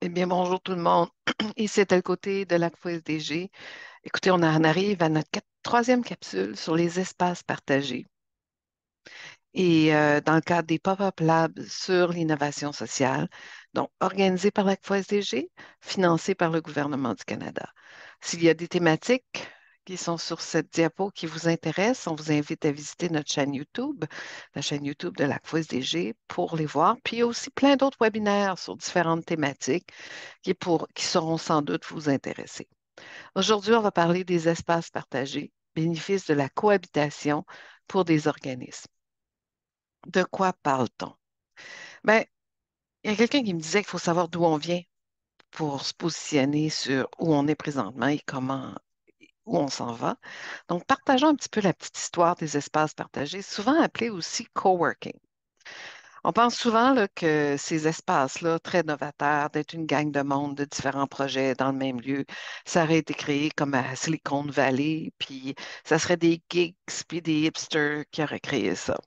Eh bien, bonjour tout le monde. Ici, c'est tel côté de la FOSDG. Écoutez, on arrive à notre troisième capsule sur les espaces partagés. Et dans le cadre des Pop-up Labs sur l'innovation sociale, donc organisés par la FOSDG, financés par le gouvernement du Canada. S'il y a des thématiques qui sont sur cette diapo qui vous intéressent, on vous invite à visiter notre chaîne YouTube, la chaîne YouTube de la FOSDG, pour les voir. Puis il y a aussi plein d'autres webinaires sur différentes thématiques qui sauront sans doute vous intéresser. Aujourd'hui, on va parler des espaces partagés, bénéfices de la cohabitation pour des organismes. De quoi parle-t-on? Bien, il y a quelqu'un qui me disait qu'il faut savoir d'où on vient pour se positionner sur où on est présentement et où on s'en va. Donc, partageons un petit peu la petite histoire des espaces partagés, souvent appelés aussi coworking. On pense souvent là, que ces espaces-là, très novateurs, d'être une gang de monde de différents projets dans le même lieu, ça aurait été créé comme à Silicon Valley, puis ça serait des geeks, puis des hipsters qui auraient créé ça.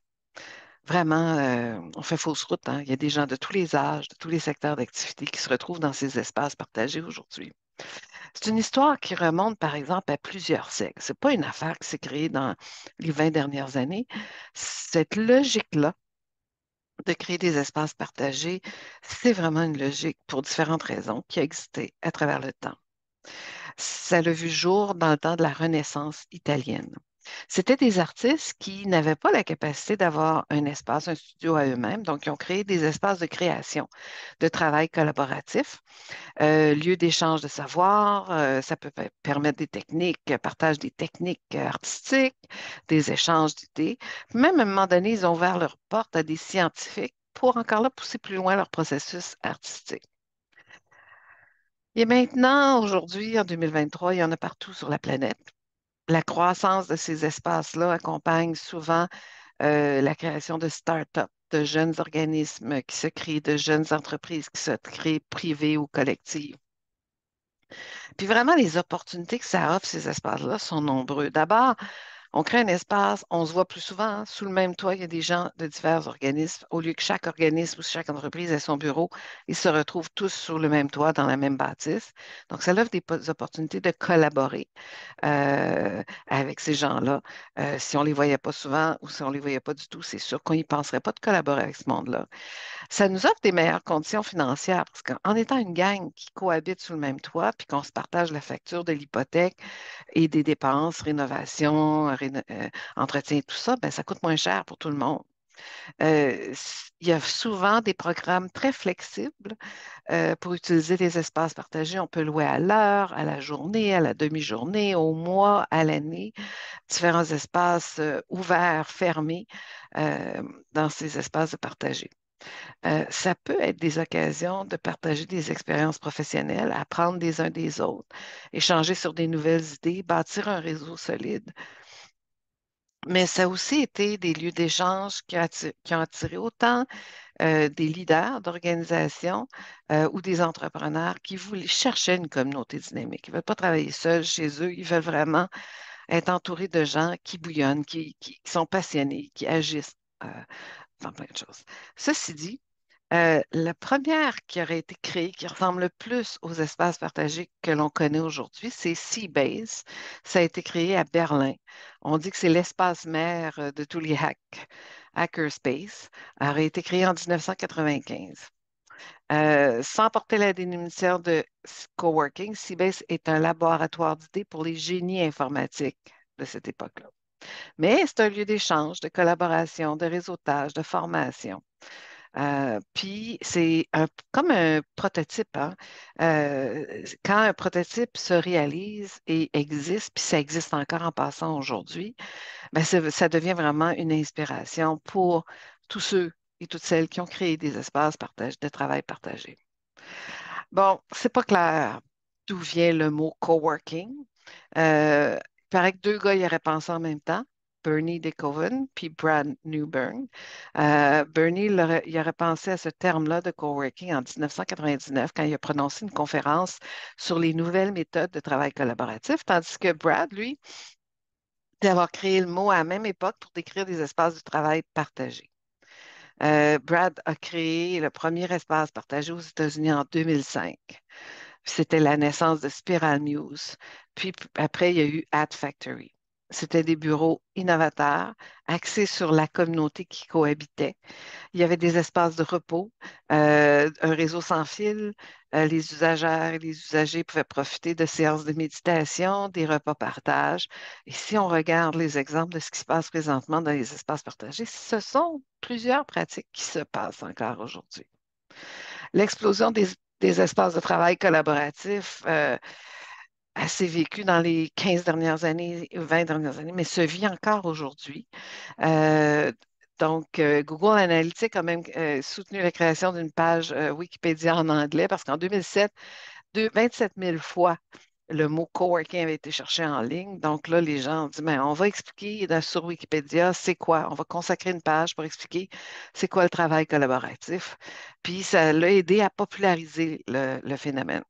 Vraiment, on fait fausse route, hein. Il y a des gens de tous les âges, de tous les secteurs d'activité qui se retrouvent dans ces espaces partagés aujourd'hui. C'est une histoire qui remonte, par exemple, à plusieurs siècles. C'est pas une affaire qui s'est créée dans les 20 dernières années. Cette logique-là, de créer des espaces partagés, c'est vraiment une logique pour différentes raisons qui a existé à travers le temps. Ça l'a vu jour dans le temps de la Renaissance italienne. C'était des artistes qui n'avaient pas la capacité d'avoir un espace, un studio à eux-mêmes, donc ils ont créé des espaces de création, de travail collaboratif, lieu d'échange de savoir, ça peut permettre des techniques, partage des techniques artistiques, des échanges d'idées. Même à un moment donné, ils ont ouvert leurs portes à des scientifiques pour encore là pousser plus loin leur processus artistique. Et maintenant, aujourd'hui, en 2023, il y en a partout sur la planète. La croissance de ces espaces-là accompagne souvent la création de start-up, de jeunes organismes qui se créent, de jeunes entreprises qui se créent privées ou collectives. Puis vraiment, les opportunités que ça offre, ces espaces-là, sont nombreux. D'abord, on crée un espace, on se voit plus souvent, hein. Sous le même toit, il y a des gens de divers organismes. Au lieu que chaque organisme ou chaque entreprise ait son bureau, ils se retrouvent tous sous le même toit, dans la même bâtisse. Donc, ça offre des opportunités de collaborer avec ces gens-là. Si on ne les voyait pas souvent ou si on ne les voyait pas du tout, c'est sûr qu'on n'y penserait pas de collaborer avec ce monde-là. Ça nous offre des meilleures conditions financières parce qu'en étant une gang qui cohabite sous le même toit, puis qu'on se partage la facture de l'hypothèque et des dépenses, rénovation, entretien, tout ça, ben, ça coûte moins cher pour tout le monde. Il y a souvent des programmes très flexibles pour utiliser les espaces partagés. On peut louer à l'heure, à la journée, à la demi-journée, au mois, à l'année, différents espaces ouverts, fermés euh, dans ces espaces de partagés. Ça peut être des occasions de partager des expériences professionnelles, apprendre des uns des autres, échanger sur des nouvelles idées, bâtir un réseau solide. Mais ça a aussi été des lieux d'échange qui ont attiré autant des leaders d'organisations ou des entrepreneurs qui voulaient chercher une communauté dynamique. Ils ne veulent pas travailler seuls chez eux, ils veulent vraiment être entourés de gens qui bouillonnent, qui sont passionnés, qui agissent dans plein de choses. Ceci dit, la première qui aurait été créée, qui ressemble le plus aux espaces partagés que l'on connaît aujourd'hui, c'est Seabase. Ça a été créé à Berlin. On dit que c'est l'espace mère de tous les hackerspace. Ça aurait été créé en 1995. Sans porter la dénomination de coworking, Seabase est un laboratoire d'idées pour les génies informatiques de cette époque-là. Mais c'est un lieu d'échange, de collaboration, de réseautage, de formation. Puis comme un prototype, hein. Quand un prototype se réalise et existe, puis ça existe encore en passant aujourd'hui, ben ça devient vraiment une inspiration pour tous ceux et toutes celles qui ont créé des espaces de travail partagés. Bon, c'est pas clair d'où vient le mot coworking. Il paraît que deux gars y auraient pensé en même temps, Bernie DeKoven puis Brad Newbern. Bernie il aurait pensé à ce terme-là de coworking en 1999 quand il a prononcé une conférence sur les nouvelles méthodes de travail collaboratif, tandis que Brad, lui, d'avoir créé le mot à la même époque pour décrire des espaces de travail partagés. Brad a créé le premier espace partagé aux États-Unis en 2005. C'était la naissance de Spiral Muse. Puis après, il y a eu Ad Factory. C'était des bureaux innovateurs, axés sur la communauté qui cohabitait. Il y avait des espaces de repos, un réseau sans fil. Les usagères et les usagers pouvaient profiter de séances de méditation, des repas partage. Et si on regarde les exemples de ce qui se passe présentement dans les espaces partagés, ce sont plusieurs pratiques qui se passent encore aujourd'hui. L'explosion des espaces de travail collaboratifs assez vécu dans les 15 dernières années, 20 dernières années, mais se vit encore aujourd'hui. Euh, Google Analytics a même soutenu la création d'une page Wikipédia en anglais parce qu'en 2007, 27 000 fois, le mot coworking avait été cherché en ligne. Donc là, les gens ont dit, ben, on va expliquer sur Wikipédia c'est quoi. On va consacrer une page pour expliquer c'est quoi le travail collaboratif. Puis ça l'a aidé à populariser le phénomène.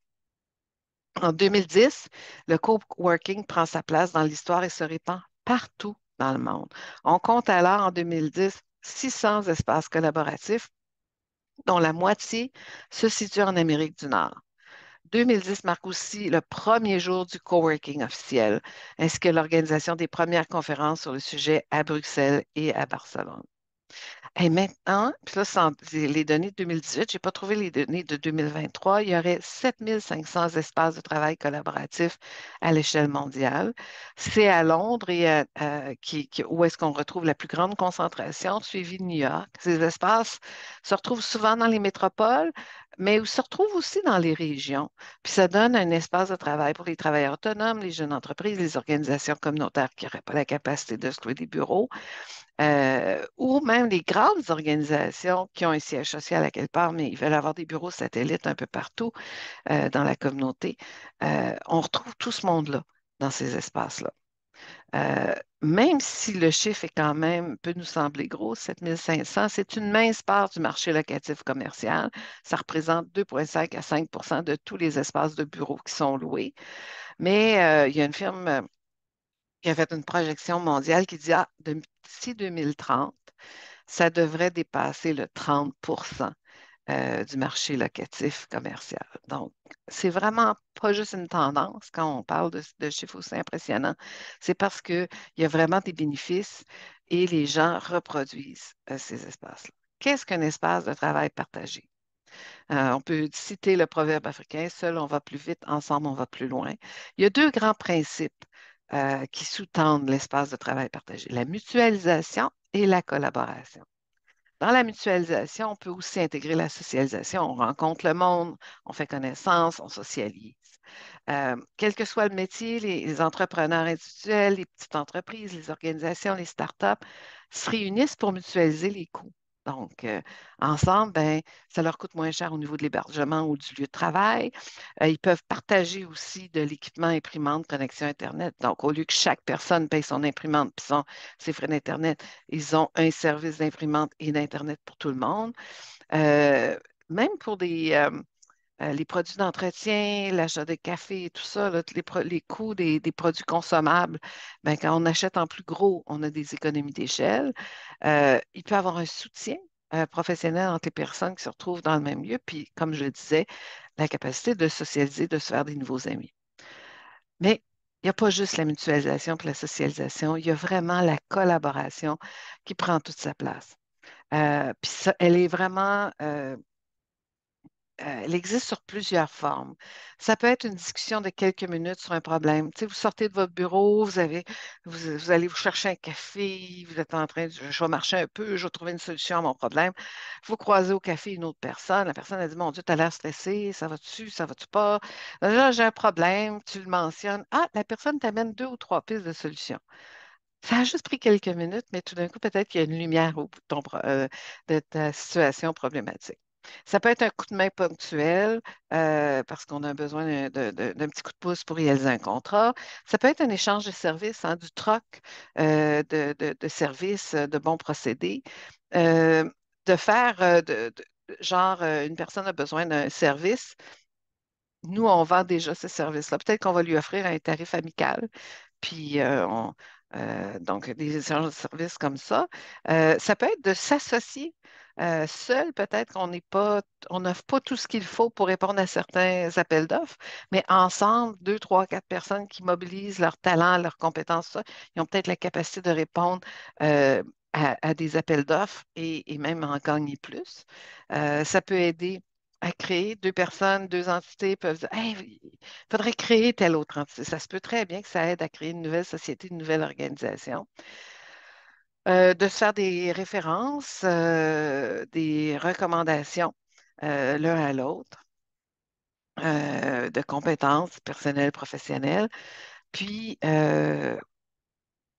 En 2010, le coworking prend sa place dans l'histoire et se répand partout dans le monde. On compte alors en 2010 600 espaces collaboratifs, dont la moitié se situe en Amérique du Nord. 2010 marque aussi le premier jour du coworking officiel, ainsi que l'organisation des premières conférences sur le sujet à Bruxelles et à Barcelone. Et maintenant, puis là, c'est les données de 2018, je n'ai pas trouvé les données de 2023, il y aurait 7 500 espaces de travail collaboratifs à l'échelle mondiale. C'est à Londres où est-ce qu'on retrouve la plus grande concentration, suivi de New York. Ces espaces se retrouvent souvent dans les métropoles, mais se retrouvent aussi dans les régions. Puis ça donne un espace de travail pour les travailleurs autonomes, les jeunes entreprises, les organisations communautaires qui n'auraient pas la capacité de se louer des bureaux ou même des grandes organisations qui ont un siège social à quelque part, mais ils veulent avoir des bureaux satellites un peu partout dans la communauté. On retrouve tout ce monde-là dans ces espaces-là. Euh, Même si le chiffre est quand même, peut nous sembler gros, 7 500, c'est une mince part du marché locatif commercial. Ça représente 2,5 à 5 de tous les espaces de bureaux qui sont loués. Mais il y a une firme qui a fait une projection mondiale qui dit, ah, d'ici 2030, ça devrait dépasser le 30 du marché locatif commercial. Donc, c'est vraiment pas juste une tendance quand on parle de chiffres aussi impressionnants. C'est parce qu'il y a vraiment des bénéfices et les gens reproduisent ces espaces-là. Qu'est-ce qu'un espace de travail partagé? On peut citer le proverbe africain, seul on va plus vite, ensemble on va plus loin. Il y a deux grands principes qui sous-tendent l'espace de travail partagé, la mutualisation et la collaboration. Dans la mutualisation, on peut aussi intégrer la socialisation. On rencontre le monde, on fait connaissance, on socialise. Quel que soit le métier, les entrepreneurs individuels, les petites entreprises, les organisations, les startups se réunissent pour mutualiser les coûts. Donc, ensemble, ben, ça leur coûte moins cher au niveau de l'hébergement ou du lieu de travail. Ils peuvent partager aussi de l'équipement imprimante, connexion Internet. Donc, au lieu que chaque personne paye son imprimante puis ses frais d'Internet, ils ont un service d'imprimante et d'Internet pour tout le monde. Euh, Même pour les produits d'entretien, l'achat de café et tout ça, là, les coûts des produits consommables, ben, quand on achète en plus gros, on a des économies d'échelle. Il peut y avoir un soutien professionnel entre les personnes qui se retrouvent dans le même lieu, puis comme je le disais, la capacité de socialiser, de se faire des nouveaux amis. Mais il n'y a pas juste la mutualisation et la socialisation, il y a vraiment la collaboration qui prend toute sa place. Puis ça, elle est vraiment elle existe sur plusieurs formes. Ça peut être une discussion de quelques minutes sur un problème. Tu sais, vous sortez de votre bureau, vous allez vous chercher un café, vous êtes en train de, je vais marcher un peu, je vais trouver une solution à mon problème. Vous croisez au café une autre personne. La personne a dit, mon Dieu, tu as l'air stressé, ça va-tu pas? Là, j'ai un problème, tu le mentionnes. Ah, la personne t'amène deux ou trois pistes de solutions. Ça a juste pris quelques minutes, mais tout d'un coup, peut-être qu'il y a une lumière au bout de ta situation problématique. Ça peut être un coup de main ponctuel parce qu'on a besoin d'un petit coup de pouce pour réaliser un contrat. Ça peut être un échange de services, hein, du troc de services, de bons procédés. Euh, de faire, genre, une personne a besoin d'un service. Nous, on vend déjà ce service-là. Peut-être qu'on va lui offrir un tarif amical. Puis, donc, des échanges de services comme ça. Ça peut être de s'associer. Seul, peut-être qu'on n'est pas, on n'offre pas tout ce qu'il faut pour répondre à certains appels d'offres, mais ensemble, deux, trois, quatre personnes qui mobilisent leurs talents, leurs compétences, ça, ils ont peut-être la capacité de répondre euh, à des appels d'offres et même en gagner plus. Ça peut aider à créer deux personnes, deux entités peuvent dire, hey, il faudrait créer telle autre entité. Ça se peut très bien que ça aide à créer une nouvelle société, une nouvelle organisation. De se faire des références, des recommandations l'un à l'autre, de compétences personnelles, professionnelles. Puis,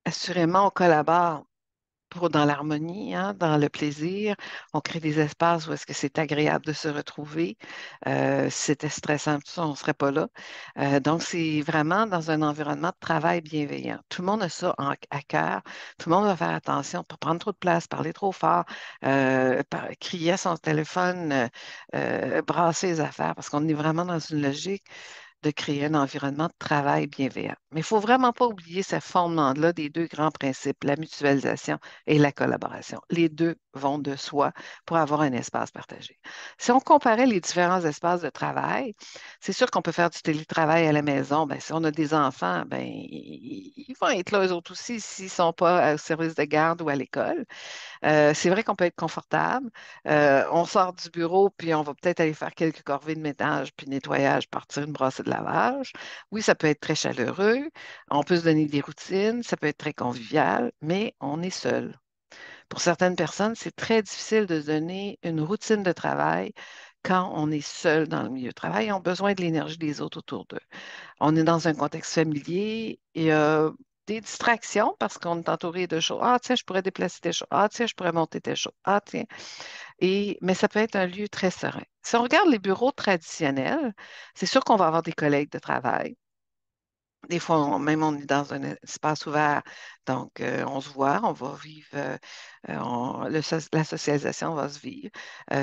assurément, on collabore pour dans l'harmonie, hein, dans le plaisir. On crée des espaces où est-ce que c'est agréable de se retrouver. Si c'était stressant, tout ça, on ne serait pas là. Donc, c'est vraiment dans un environnement de travail bienveillant. Tout le monde a ça à cœur. Tout le monde va faire attention pour prendre trop de place, parler trop fort, crier à son téléphone, brasser les affaires, parce qu'on est vraiment dans une logique de créer un environnement de travail bienveillant. Mais il ne faut vraiment pas oublier ce fondement-là des deux grands principes, la mutualisation et la collaboration. Les deux vont de soi pour avoir un espace partagé. Si on comparait les différents espaces de travail, c'est sûr qu'on peut faire du télétravail à la maison. Ben, si on a des enfants, ben, ils vont être là eux autres aussi s'ils ne sont pas au service de garde ou à l'école. C'est vrai qu'on peut être confortable. On sort du bureau, puis on va peut-être aller faire quelques corvées de ménage, puis nettoyage, partir une brassée de lavage. Oui, ça peut être très chaleureux. On peut se donner des routines. Ça peut être très convivial, mais on est seul. Pour certaines personnes, c'est très difficile de se donner une routine de travail quand on est seul dans le milieu de travail. Ils ont besoin de l'énergie des autres autour d'eux. On est dans un contexte familier et des distractions parce qu'on est entouré de choses. Ah, tiens, je pourrais déplacer tes choses. Ah, tiens, je pourrais monter tes choses. Ah, tiens. Mais ça peut être un lieu très serein. Si on regarde les bureaux traditionnels, c'est sûr qu'on va avoir des collègues de travail. Des fois, même on est dans un espace ouvert, donc on se voit, on va vivre, la socialisation va se vivre.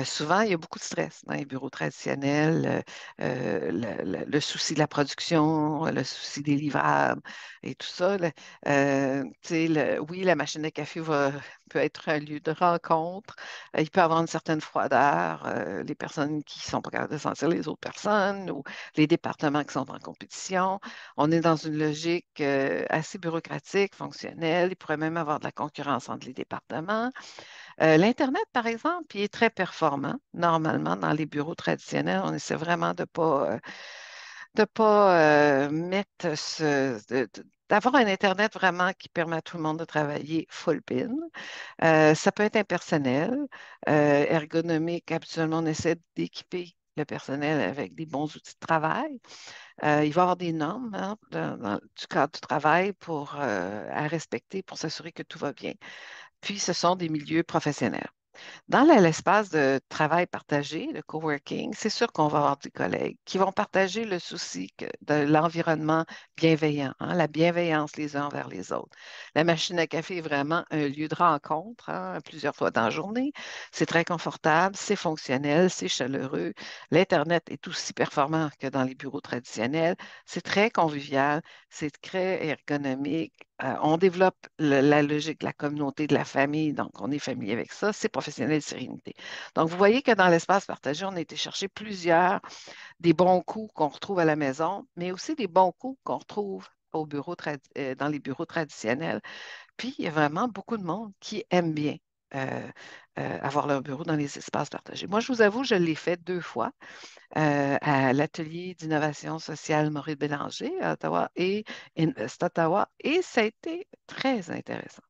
Souvent, il y a beaucoup de stress dans les bureaux traditionnels, le souci de la production, le souci des livrables et tout ça. Là. Tu sais, oui, la machine à café peut être un lieu de rencontre. Il peut y avoir une certaine froideur, les personnes qui ne sont pas capables de sentir les autres personnes ou les départements qui sont en compétition. On est dans une logique assez bureaucratique, fonctionnelle. Il pourrait même avoir de la concurrence entre les départements. L'Internet, par exemple, il est très performant. Normalement, dans les bureaux traditionnels, on essaie vraiment de pas mettre d'avoir un Internet vraiment qui permet à tout le monde de travailler full pin. Ça peut être impersonnel, ergonomique. Habituellement, on essaie d'équiper le personnel avec des bons outils de travail. Il va y avoir des normes hein, du cadre du travail à respecter pour s'assurer que tout va bien. Puis, ce sont des milieux professionnels. Dans l'espace de travail partagé, le coworking, c'est sûr qu'on va avoir des collègues qui vont partager le souci de l'environnement bienveillant, hein, la bienveillance les uns envers les autres. La machine à café est vraiment un lieu de rencontre, hein, plusieurs fois dans la journée. C'est très confortable, c'est fonctionnel, c'est chaleureux. L'Internet est aussi performant que dans les bureaux traditionnels. C'est très convivial, c'est très ergonomique. On développe la logique de la communauté, de la famille, donc on est familier avec ça. C'est professionnel, sérénité. Donc, vous voyez que dans l'espace partagé, on a été chercher plusieurs des bons coups qu'on retrouve à la maison, mais aussi des bons coups qu'on retrouve dans les bureaux traditionnels. Puis, il y a vraiment beaucoup de monde qui aime bien euh, avoir leur bureau dans les espaces partagés. Moi, je vous avoue, je l'ai fait deux fois à l'atelier d'innovation sociale Maurice Bélanger à Ottawa et Invest Ottawa, et ça a été très intéressant.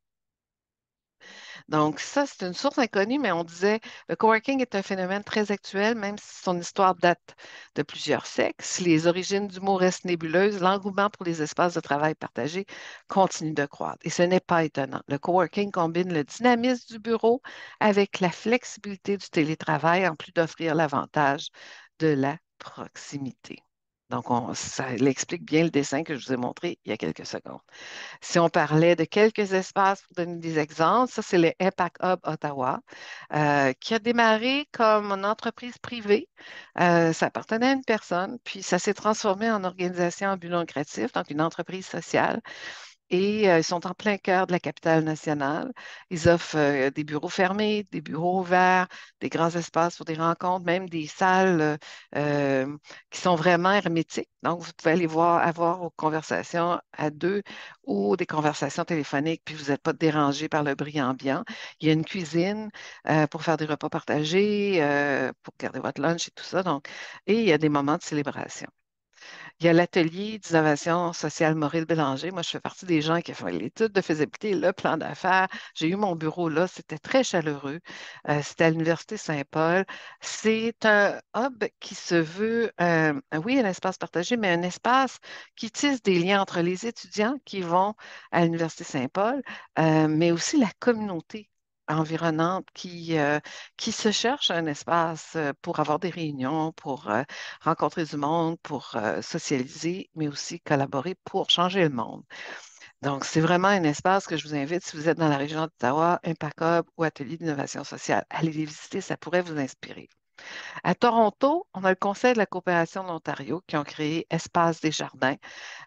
Donc, ça, c'est une source inconnue, mais on disait le coworking est un phénomène très actuel, même si son histoire date de plusieurs siècles. Si les origines du mot restent nébuleuses, l'engouement pour les espaces de travail partagés continue de croître. Et ce n'est pas étonnant. Le coworking combine le dynamisme du bureau avec la flexibilité du télétravail, en plus d'offrir l'avantage de la proximité. Donc, ça l'explique bien le dessin que je vous ai montré il y a quelques secondes. Si on parlait de quelques espaces pour donner des exemples, ça, c'est le Impact Hub Ottawa, qui a démarré comme une entreprise privée. Ça appartenait à une personne, puis ça s'est transformé en organisation à but non lucratif, donc une entreprise sociale Et ils sont en plein cœur de la capitale nationale. Ils offrent des bureaux fermés, des bureaux ouverts, des grands espaces pour des rencontres, même des salles qui sont vraiment hermétiques. Donc, vous pouvez aller voir, avoir vos conversations à deux ou des conversations téléphoniques, puis vous n'êtes pas dérangé par le bruit ambiant. Il y a une cuisine pour faire des repas partagés, pour garder votre lunch et tout ça. Donc, et il y a des moments de célébration. Il y a l'atelier d'innovation sociale Maurice Bélanger. Moi, je fais partie des gens qui font l'étude de faisabilité, le plan d'affaires. J'ai eu mon bureau là, c'était très chaleureux. C'était à l'Université Saint-Paul. C'est un hub qui se veut, oui, un espace partagé, mais un espace qui tisse des liens entre les étudiants qui vont à l'Université Saint-Paul, mais aussi la communauté environnante qui se cherche un espace pour avoir des réunions, pour rencontrer du monde, pour socialiser, mais aussi collaborer pour changer le monde. Donc, c'est vraiment un espace que je vous invite, si vous êtes dans la région d'Ottawa, Impacob ou Atelier d'innovation sociale, allez les visiter, ça pourrait vous inspirer. À Toronto, on a le Conseil de la coopération de l'Ontario qui ont créé Espace des Jardins.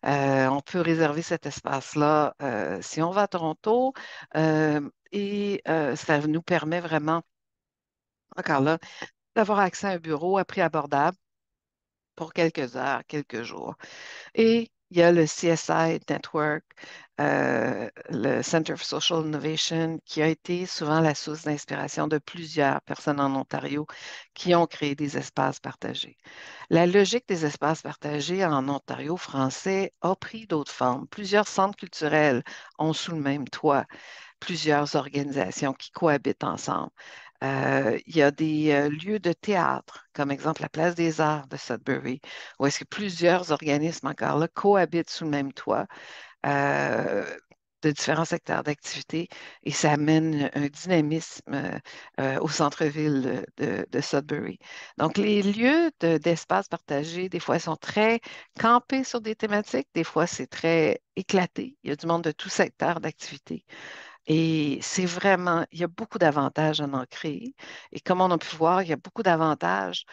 On peut réserver cet espace-là si on va à Toronto et ça nous permet vraiment, encore là, d'avoir accès à un bureau à prix abordable pour quelques heures, quelques jours. Et il y a le CSI Network, le Center for Social Innovation, qui a été souvent la source d'inspiration de plusieurs personnes en Ontario qui ont créé des espaces partagés. La logique des espaces partagés en Ontario français a pris d'autres formes. Plusieurs centres culturels ont sous le même toit plusieurs organisations qui cohabitent ensemble. Il y a des lieux de théâtre, comme exemple la Place des Arts de Sudbury, où est-ce que plusieurs organismes encore là cohabitent sous le même toit de différents secteurs d'activité et ça amène un dynamisme au centre-ville de Sudbury. Donc, les lieux d'espace partagé, des fois, sont très campés sur des thématiques, des fois, c'est très éclaté. Il y a du monde de tout secteur d'activité. Et c'est vraiment, il y a beaucoup d'avantages à en créer. Et comme on a pu voir, il y a beaucoup d'avantages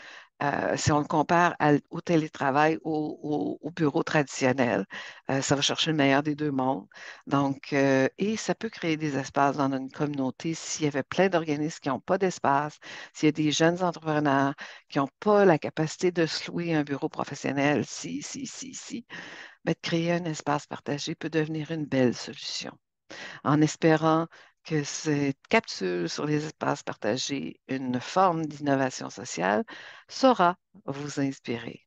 si on le compare au télétravail, au bureau traditionnel. Ça va chercher le meilleur des deux mondes. Donc, et ça peut créer des espaces dans une communauté s'il y avait plein d'organismes qui n'ont pas d'espace, s'il y a des jeunes entrepreneurs qui n'ont pas la capacité de se louer un bureau professionnel, si, ben, de créer un espace partagé peut devenir une belle solution en espérant que cette capsule sur les espaces partagés, une forme d'innovation sociale, saura vous inspirer.